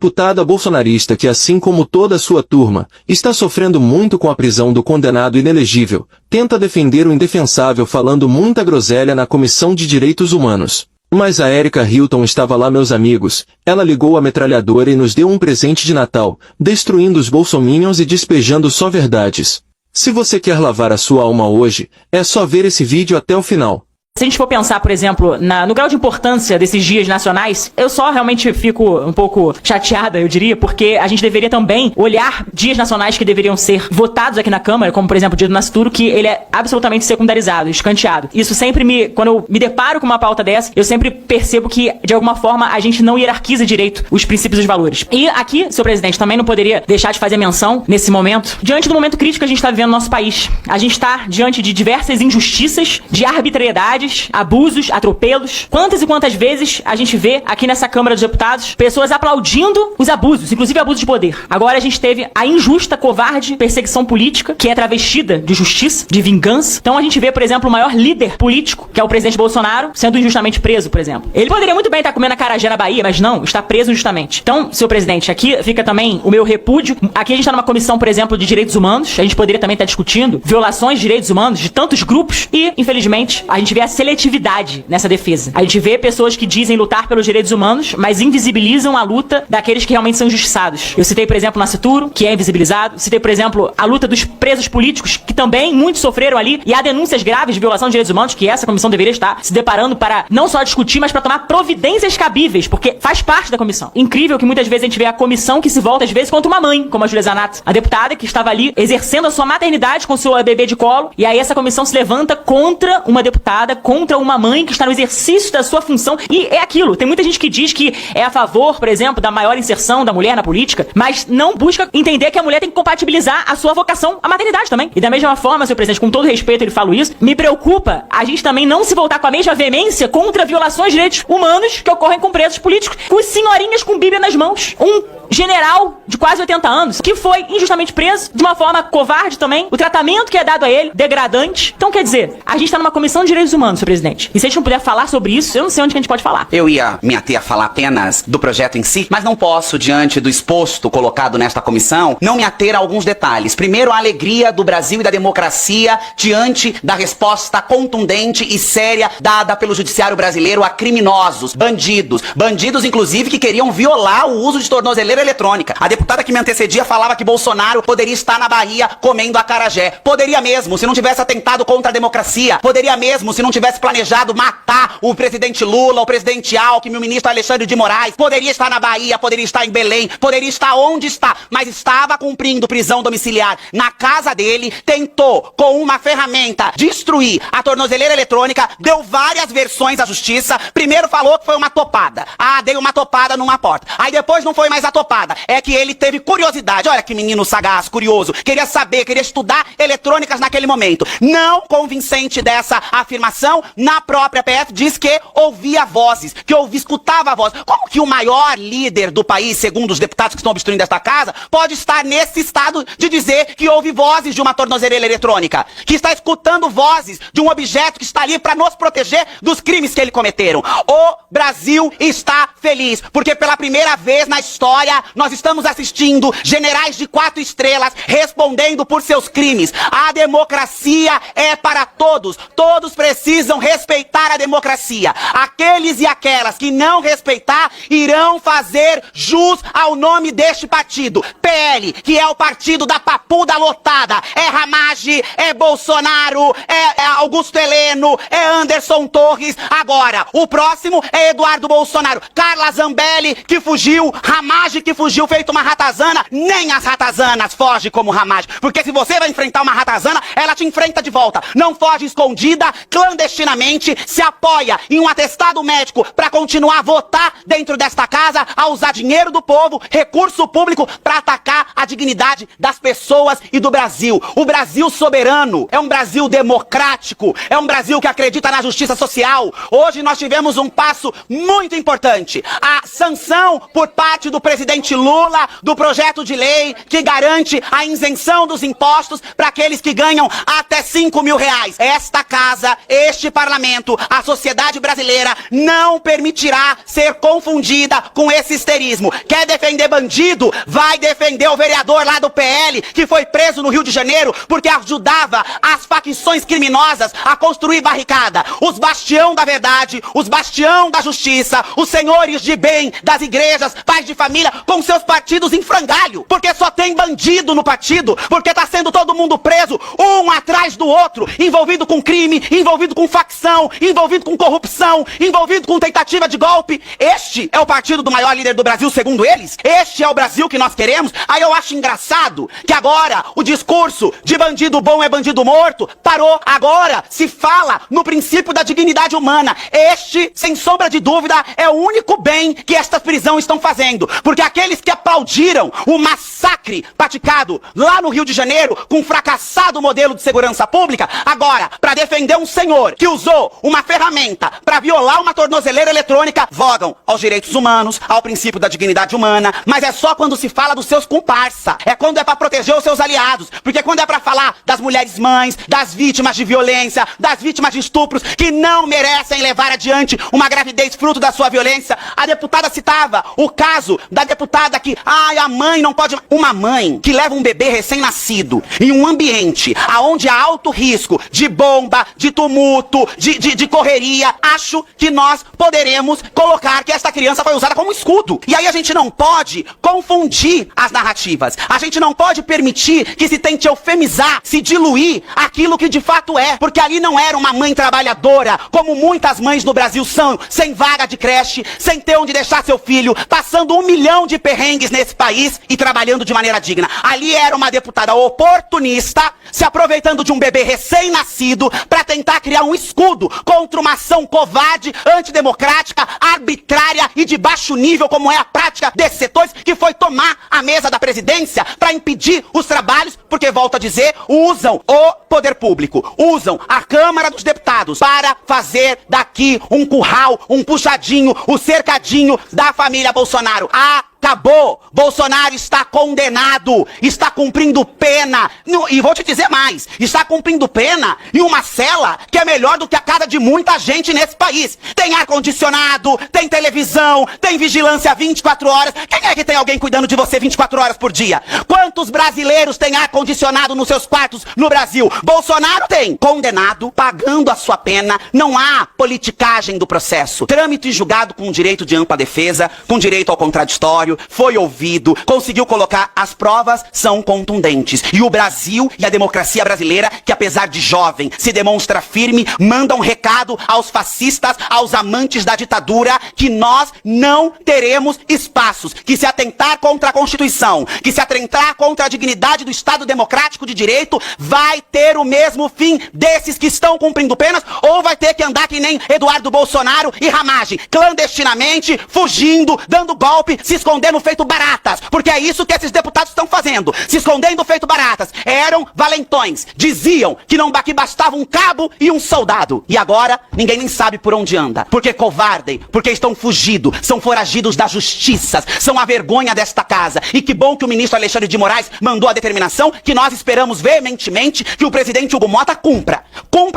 deputada bolsonarista que, assim como toda a sua turma, está sofrendo muito com a prisão do condenado inelegível, tenta defender o indefensável falando muita groselha na Comissão de Direitos Humanos. Mas a Erika Hilton estava lá, meus amigos. Ela ligou a metralhadora e nos deu um presente de Natal, destruindo os bolsominions e despejando só verdades. Se você quer lavar a sua alma hoje, é só ver esse vídeo até o final. Se a gente for pensar, por exemplo, no grau de importância desses dias nacionais, eu só realmente fico um pouco chateada, eu diria, porque a gente deveria também olhar dias nacionais que deveriam ser votados aqui na Câmara, como, por exemplo, o dia do Nascituro, que ele é absolutamente secundarizado, escanteado. Isso sempre quando eu me deparo com uma pauta dessa, eu sempre percebo que, de alguma forma, a gente não hierarquiza direito os princípios e os valores. E aqui, senhor presidente, também não poderia deixar de fazer menção, nesse momento, diante do momento crítico que a gente está vivendo no nosso país. A gente está diante de diversas injustiças, de arbitrariedade, abusos, atropelos. Quantas e quantas vezes a gente vê aqui nessa Câmara dos Deputados pessoas aplaudindo os abusos, inclusive abusos de poder. Agora a gente teve a injusta, covarde perseguição política, que é travestida de justiça, de vingança. Então a gente vê, por exemplo, o maior líder político, que é o presidente Bolsonaro, sendo injustamente preso, por exemplo. Ele poderia muito bem estar comendo acarajé na Bahia, mas não, está preso injustamente. Então, senhor presidente, aqui fica também o meu repúdio. Aqui a gente está numa comissão, por exemplo, de direitos humanos. A gente poderia também estar discutindo violações de direitos humanos de tantos grupos e, infelizmente, a gente vê a seletividade nessa defesa. A gente vê pessoas que dizem lutar pelos direitos humanos, mas invisibilizam a luta daqueles que realmente são injustiçados. Eu citei, por exemplo, o Nascituro, que é invisibilizado. Citei, por exemplo, a luta dos presos políticos, que também muitos sofreram ali, e há denúncias graves de violação de direitos humanos, que essa comissão deveria estar se deparando para não só discutir, mas para tomar providências cabíveis, porque faz parte da comissão. Incrível que muitas vezes a gente vê a comissão que se volta, às vezes, contra uma mãe, como a Júlia Zanato, a deputada que estava ali exercendo a sua maternidade com seu bebê de colo, e aí essa comissão se levanta contra uma deputada, contra uma mãe que está no exercício da sua função, e é aquilo. Tem muita gente que diz que é a favor, por exemplo, da maior inserção da mulher na política, mas não busca entender que a mulher tem que compatibilizar a sua vocação à maternidade também. E da mesma forma, senhor presidente, com todo respeito, ele fala isso, me preocupa a gente também não se voltar com a mesma veemência contra violações de direitos humanos que ocorrem com presos políticos, com senhorinhas com Bíblia nas mãos. Um general de quase 80 anos, que foi injustamente preso, de uma forma covarde também, o tratamento que é dado a ele, degradante. Então, quer dizer, a gente tá numa comissão de direitos humanos, senhor presidente. E se a gente não puder falar sobre isso, eu não sei onde que a gente pode falar. Eu ia me ater a falar apenas do projeto em si, mas não posso, diante do exposto colocado nesta comissão, não me ater a alguns detalhes. Primeiro, a alegria do Brasil e da democracia diante da resposta contundente e séria dada pelo judiciário brasileiro a criminosos, bandidos inclusive que queriam violar o uso de tornozeleira eletrônica. A deputada que me antecedia falava que Bolsonaro poderia estar na Bahia comendo acarajé. Poderia mesmo, se não tivesse atentado contra a democracia. Poderia mesmo, se não tivesse planejado matar o presidente Lula, o presidente Alckmin, o ministro Alexandre de Moraes. Poderia estar na Bahia, poderia estar em Belém, poderia estar onde está, mas estava cumprindo prisão domiciliar na casa dele, tentou, com uma ferramenta, destruir a tornozeleira eletrônica, deu várias versões à justiça. Primeiro falou que foi uma topada. Ah, dei uma topada numa porta. Aí depois não foi mais a topada. É que ele teve curiosidade. Olha que menino sagaz, curioso. Queria saber, queria estudar eletrônicas naquele momento. Não convincente dessa afirmação, na própria PF diz que ouvia vozes, que escutava vozes. Como que o maior líder do país, segundo os deputados que estão obstruindo esta casa, pode estar nesse estado de dizer que ouve vozes de uma tornozeleira eletrônica? Que está escutando vozes de um objeto que está ali para nos proteger dos crimes que ele cometeram. O Brasil está feliz, porque pela primeira vez na história nós estamos assistindo generais de 4 estrelas respondendo por seus crimes. A democracia é para todos. Todos precisam respeitar a democracia. Aqueles e aquelas que não respeitar irão fazer jus ao nome deste partido. PL, que é o partido da papuda lotada. É Ramagem, é Bolsonaro, é Augusto Heleno, é Anderson Torres. Agora, o próximo é Eduardo Bolsonaro. Carla Zambelli, que fugiu. Ramagem, que fugiu feito uma ratazana. Nem as ratazanas fogem como Ramagem. Porque se você vai enfrentar uma ratazana, ela te enfrenta de volta. Não foge escondida, clandestinamente, se apoia em um atestado médico para continuar a votar dentro desta casa, a usar dinheiro do povo, recurso público para atacar a dignidade das pessoas e do Brasil. O Brasil soberano é um Brasil democrático, é um Brasil que acredita na justiça social. Hoje nós tivemos um passo muito importante. A sanção por parte do presidente presidente Lula do projeto de lei que garante a isenção dos impostos para aqueles que ganham até 5 mil reais. Esta casa, este parlamento, a sociedade brasileira não permitirá ser confundida com esse histerismo. Quer defender bandido? Vai defender o vereador lá do PL que foi preso no Rio de Janeiro porque ajudava as facções criminosas a construir barricada. Os bastião da verdade, os bastião da justiça, os senhores de bem das igrejas, pais de família, com seus partidos em frangalho, porque só tem bandido no partido, porque tá sendo todo mundo preso, um atrás do outro, envolvido com crime, envolvido com facção, envolvido com corrupção, envolvido com tentativa de golpe. Este é o partido do maior líder do Brasil, segundo eles? Este é o Brasil que nós queremos? Aí eu acho engraçado que agora o discurso de bandido bom é bandido morto parou. Agora se fala no princípio da dignidade humana. Este, sem sombra de dúvida, é o único bem que estas prisões estão fazendo. Porque aqueles que aplaudiram o massacre praticado lá no Rio de Janeiro com um fracassado modelo de segurança pública, agora, para defender um senhor que usou uma ferramenta para violar uma tornozeleira eletrônica, vogam aos direitos humanos, ao princípio da dignidade humana, mas é só quando se fala dos seus comparsa. É quando é para proteger os seus aliados. Porque quando é para falar das mulheres mães, das vítimas de violência, das vítimas de estupros, que não merecem levar adiante uma gravidez fruto da sua violência, a deputada citava o caso da deputada que, a mãe não pode... Uma mãe que leva um bebê recém-nascido em um ambiente onde há alto risco de bomba, de tumulto, de correria, acho que nós poderemos colocar que esta criança foi usada como escudo. E aí a gente não pode confundir as narrativas. A gente não pode permitir que se tente eufemizar, se diluir aquilo que de fato é. Porque ali não era uma mãe trabalhadora, como muitas mães no Brasil são, sem vaga de creche, sem ter onde deixar seu filho, passando 1 milhão de perrengues nesse país e trabalhando de maneira digna. Ali era uma deputada oportunista, se aproveitando de um bebê recém-nascido para tentar criar um escudo contra uma ação covarde, antidemocrática, arbitrária e de baixo nível, como é a prática desses setores, que foi tomar a mesa da presidência para impedir os trabalhos, porque, volto a dizer, usam o poder público, usam a Câmara dos Deputados para fazer daqui um curral, um puxadinho, o cercadinho da família Bolsonaro. Acabou! Bolsonaro está condenado, está cumprindo pena, e vou te dizer mais, está cumprindo pena em uma cela que é melhor do que a casa de muita gente nesse país. Tem ar-condicionado, tem televisão, tem vigilância 24 horas. Quem é que tem alguém cuidando de você 24 horas por dia? Quantos brasileiros têm ar-condicionado nos seus quartos no Brasil? Bolsonaro tem. Condenado, pagando a sua pena, não há politicagem do processo. Trâmite julgado com direito de ampla defesa, com direito ao contraditório, foi ouvido, conseguiu colocar, as provas são contundentes. E o Brasil e a democracia brasileira, que apesar de jovem, se demonstra firme, manda um recado aos fascistas, aos amantes da ditadura, que nós não teremos espaços, que se atentar contra a Constituição, que se atentar contra a dignidade do Estado democrático de direito, vai ter o mesmo fim desses que estão cumprindo penas, ou vai ter que andar que nem Eduardo Bolsonaro e Ramagem, clandestinamente, fugindo, dando golpe, se escondendo feito baratas, porque é isso que esses deputados estão fazendo, se escondendo feito baratas. Eram valentões, diziam que bastava um cabo e um soldado, e agora ninguém nem sabe por onde anda, porque covardem, porque estão fugidos, são foragidos da justiça, são a vergonha desta casa. E que bom que o ministro Alexandre de Moraes mandou a determinação que nós esperamos veementemente que o presidente Hugo Mota cumpra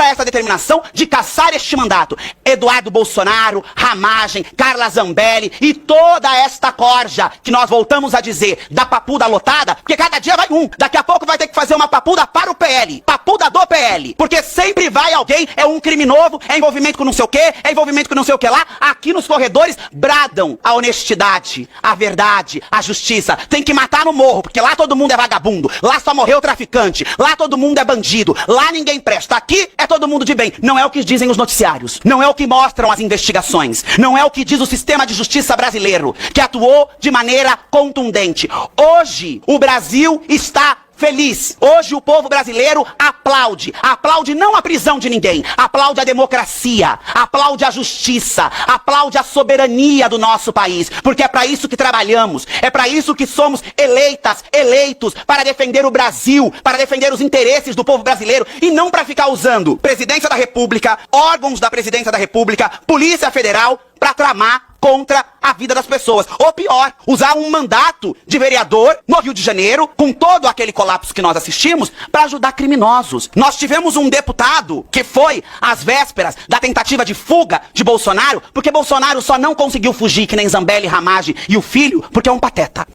essa determinação de cassar este mandato. Eduardo Bolsonaro, Ramagem, Carla Zambelli e toda esta corja que nós voltamos a dizer da papuda lotada, porque cada dia vai um. Daqui a pouco vai ter que fazer uma papuda para o PL, papuda do PL, porque sempre vai alguém, é um crime novo, é envolvimento com não sei o que, é envolvimento com não sei o que lá. Aqui nos corredores bradam a honestidade, a verdade, a justiça. Tem que matar no morro, porque lá todo mundo é vagabundo, lá só morreu traficante, lá todo mundo é bandido, lá ninguém presta. Aqui é todo mundo de bem. Não é o que dizem os noticiários, não é o que mostram as investigações, não é o que diz o sistema de justiça brasileiro, que atuou de maneira contundente. Hoje o Brasil está feliz. Hoje o povo brasileiro aplaude. Aplaude não a prisão de ninguém, aplaude a democracia, aplaude a justiça, aplaude a soberania do nosso país, porque é para isso que trabalhamos, é para isso que somos eleitos, para defender o Brasil, para defender os interesses do povo brasileiro, e não para ficar usando Presidência da República, órgãos da Presidência da República, Polícia Federal, pra tramar contra a vida das pessoas. Ou pior, usar um mandato de vereador no Rio de Janeiro, com todo aquele colapso que nós assistimos, para ajudar criminosos. Nós tivemos um deputado que foi às vésperas da tentativa de fuga de Bolsonaro, porque Bolsonaro só não conseguiu fugir que nem Zambelli, Ramagem e o filho, porque é um pateta.